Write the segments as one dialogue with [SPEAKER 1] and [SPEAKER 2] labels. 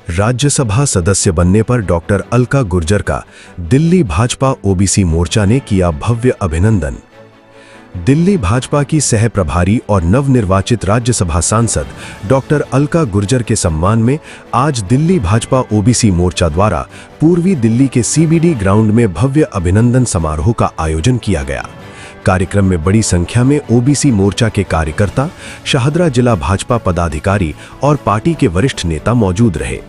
[SPEAKER 1] राज्यसभा सदस्य बनने पर डॉक्टर अलका गुर्जर का दिल्ली भाजपा ओबीसी मोर्चा ने किया भव्य अभिनंदन। दिल्ली भाजपा की सह प्रभारी और नवनिर्वाचित राज्यसभा सांसद डॉक्टर अलका गुर्जर के सम्मान में आज दिल्ली भाजपा ओबीसी मोर्चा द्वारा पूर्वी दिल्ली के सीबीडी ग्राउंड में भव्य अभिनंदन समारोह का आयोजन किया गया। कार्यक्रम में बड़ी संख्या में ओबीसी मोर्चा के कार्यकर्ता, शाहदरा जिला भाजपा पदाधिकारी और पार्टी के वरिष्ठ नेता मौजूद रहे।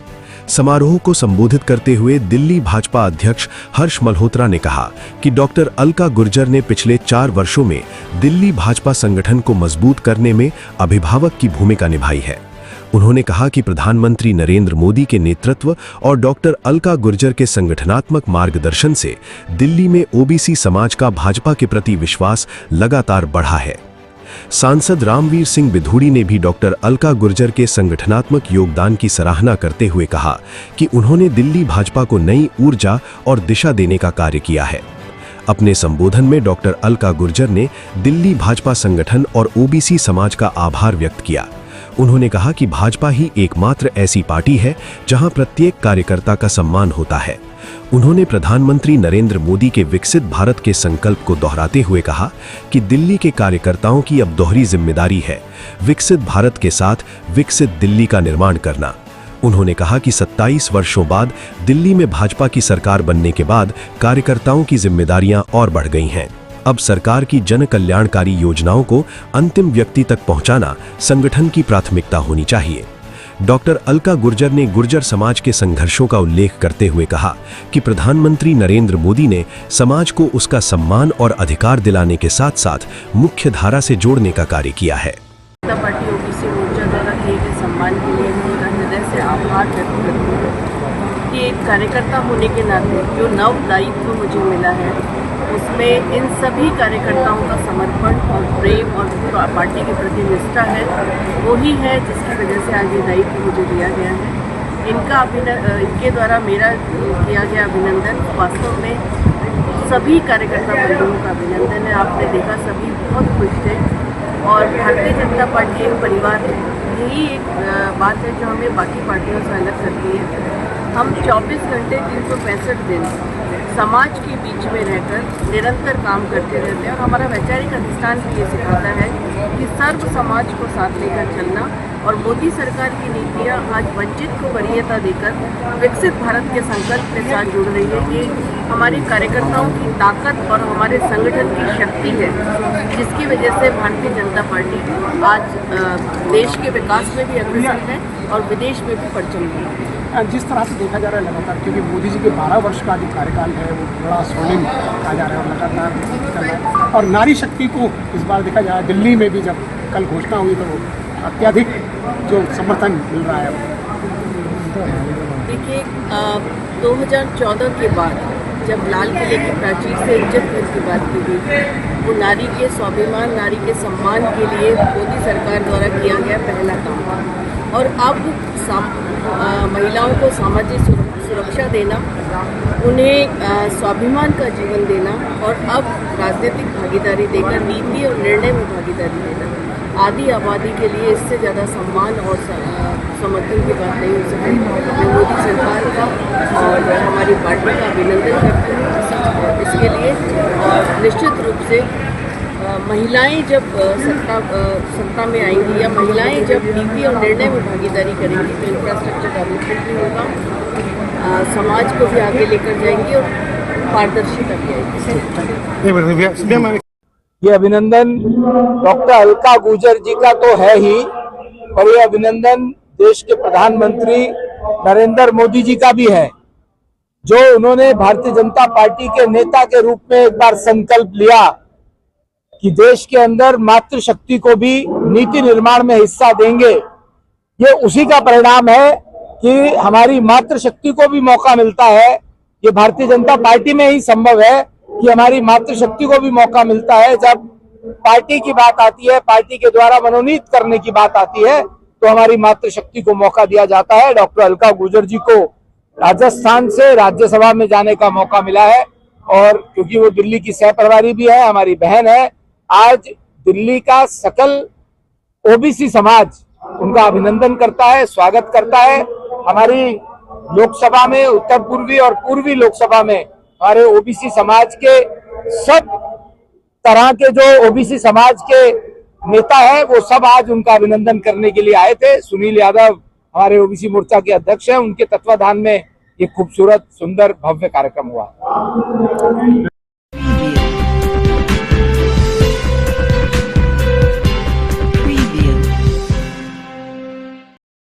[SPEAKER 1] समारोह को संबोधित करते हुए दिल्ली भाजपा अध्यक्ष हर्ष मल्होत्रा ने कहा कि डॉक्टर अलका गुर्जर ने पिछले 4 वर्षों में दिल्ली भाजपा संगठन को मजबूत करने में अभिभावक की भूमिका निभाई है। उन्होंने कहा कि प्रधानमंत्री नरेंद्र मोदी के नेतृत्व और डॉक्टर अलका गुर्जर के संगठनात्मक मार्गदर्शन से दिल्ली में ओबीसी समाज का भाजपा के प्रति विश्वास लगातार बढ़ा है। सांसद रामवीर सिंह बिधूड़ी ने भी डॉक्टर अलका गुर्जर के संगठनात्मक योगदान की सराहना करते हुए कहा कि उन्होंने दिल्ली भाजपा को नई ऊर्जा और दिशा देने का कार्य किया है। अपने संबोधन में डॉक्टर अलका गुर्जर ने दिल्ली भाजपा संगठन और ओबीसी समाज का आभार व्यक्त किया। उन्होंने कहा कि भाजपा ही एकमात्र ऐसी पार्टी है जहां प्रत्येक कार्यकर्ता का सम्मान होता है। उन्होंने प्रधानमंत्री नरेंद्र मोदी के विकसित भारत के संकल्प को दोहराते हुए कहा कि दिल्ली के कार्यकर्ताओं की अब दोहरी जिम्मेदारी है विकसित भारत के साथ विकसित दिल्ली का निर्माण करना। उन्होंने कहा कि 27 वर्षों बाद दिल्ली में भाजपा की सरकार बनने के बाद कार्यकर्ताओं की जिम्मेदारियां और बढ़ गई हैं। अब सरकार की जन कल्याणकारी योजनाओं को अंतिम व्यक्ति तक पहुंचाना संगठन की प्राथमिकता होनी चाहिए। डॉक्टर अलका गुर्जर ने गुर्जर समाज के संघर्षों का उल्लेख करते हुए कहा कि प्रधानमंत्री नरेंद्र मोदी ने समाज को उसका सम्मान और अधिकार दिलाने के साथ-साथ मुख्य धारा से जोड़ने का कार्य किया है।
[SPEAKER 2] पार्टी ओबीसी मोर्चा द्वारा किए गए सम्मान के लिए मैं हृदय से आभार व्यक्त करती हूँ कि एक कार्यकर्ता होने के नाते जो नव दायित्व मुझे मिला है उसमें इन सभी कार्यकर्ताओं का समर्पण और प्रेम और पार्टी के प्रति निष्ठा है, वही है जिसकी वजह से आज ये दायित्व मुझे दिया गया है। इनके द्वारा मेरा किया गया अभिनंदन वास्तव में सभी कार्यकर्ता बंधुओं का अभिनंदन है। आपने देखा सभी बहुत खुश थे और भारतीय जनता पार्टी एक परिवार है। यही एक बात है जो हमें बाकी पार्टियों से अलग करती है। हम 24 घंटे 365 दिन समाज के बीच में रहकर निरंतर काम करते रहते हैं और हमारा वैचारिक अधिष्ठान भी ये सिखाता है कि सर्व समाज को साथ लेकर चलना। और मोदी सरकार की नीतियाँ आज वंचित को वरीयता देकर विकसित भारत के संकल्प के साथ जुड़ रही है। ये हमारे कार्यकर्ताओं की ताकत और हमारे संगठन की शक्ति है जिसकी वजह से भारतीय जनता पार्टी आज देश के विकास में भी अग्रसर है और विदेश में भी परचम है।
[SPEAKER 3] जिस तरह से देखा जा रहा है लगातार, क्योंकि मोदी जी के 12 वर्ष का जो कार्यकाल है वो बड़ा स्वर्णिम कहा जा रहा है और लगातार चल रहा है। और नारी शक्ति को इस बार देखा जा रहा है, दिल्ली में भी जब कल घोषणा हुई तो अत्यधिक जो समर्थन मिल रहा है।
[SPEAKER 2] देखिए 2014 के बाद जब लाल किले की प्राचीर से इज्जत घर की बात की गई, वो नारी के स्वाभिमान, नारी के सम्मान के लिए मोदी सरकार द्वारा किया गया पहला काम था। और अब महिलाओं को सामाजिक सुरक्षा देना, उन्हें स्वाभिमान का जीवन देना और अब राजनीतिक भागीदारी देकर नीति और निर्णय में भागीदारी देना, आदि आबादी के लिए इससे ज़्यादा सम्मान और समर्थन की बात नहीं हो सकती। मैं मोदी सरकार का और हमारी पार्टी का अभिनंदन करती हूँ इसके लिए। और निश्चित रूप से महिलाएं जब सत्ता में आएंगी या महिलाएं जब नीति और निर्णय में भागीदारी करेंगी तो इंफ्रास्ट्रक्चर डेवलपमेंट भी होगा, समाज को भी आगे लेकर जाएंगी और पारदर्शिता भी आएगी।
[SPEAKER 4] ये अभिनंदन डॉक्टर अलका गुर्जर जी का तो है ही, और ये अभिनंदन देश के प्रधानमंत्री नरेंद्र मोदी जी का भी है, जो उन्होंने भारतीय जनता पार्टी के नेता के रूप में एक बार संकल्प लिया कि देश के अंदर मातृशक्ति को भी नीति निर्माण में हिस्सा देंगे। ये उसी का परिणाम है कि हमारी मातृशक्ति को भी मौका मिलता है। ये भारतीय जनता पार्टी में ही संभव है कि हमारी मातृशक्ति को भी मौका मिलता है। जब पार्टी की बात आती है, पार्टी के द्वारा मनोनीत करने की बात आती है, तो हमारी मातृशक्ति को मौका दिया जाता है। डॉक्टर अलका गुर्जर जी को राजस्थान से राज्यसभा में जाने का मौका मिला है और क्योंकि वो दिल्ली की सह प्रभारी भी है, हमारी बहन है, आज दिल्ली का सकल ओबीसी समाज उनका अभिनंदन करता है, स्वागत करता है। हमारी लोकसभा में, उत्तर पूर्वी और पूर्वी लोकसभा में हमारे ओबीसी समाज के सब तरह के जो ओबीसी समाज के नेता है वो सब आज उनका अभिनंदन करने के लिए आए थे। सुनील यादव हमारे ओबीसी मोर्चा के अध्यक्ष हैं, उनके तत्वाधान में ये खूबसूरत सुंदर भव्य कार्यक्रम हुआ।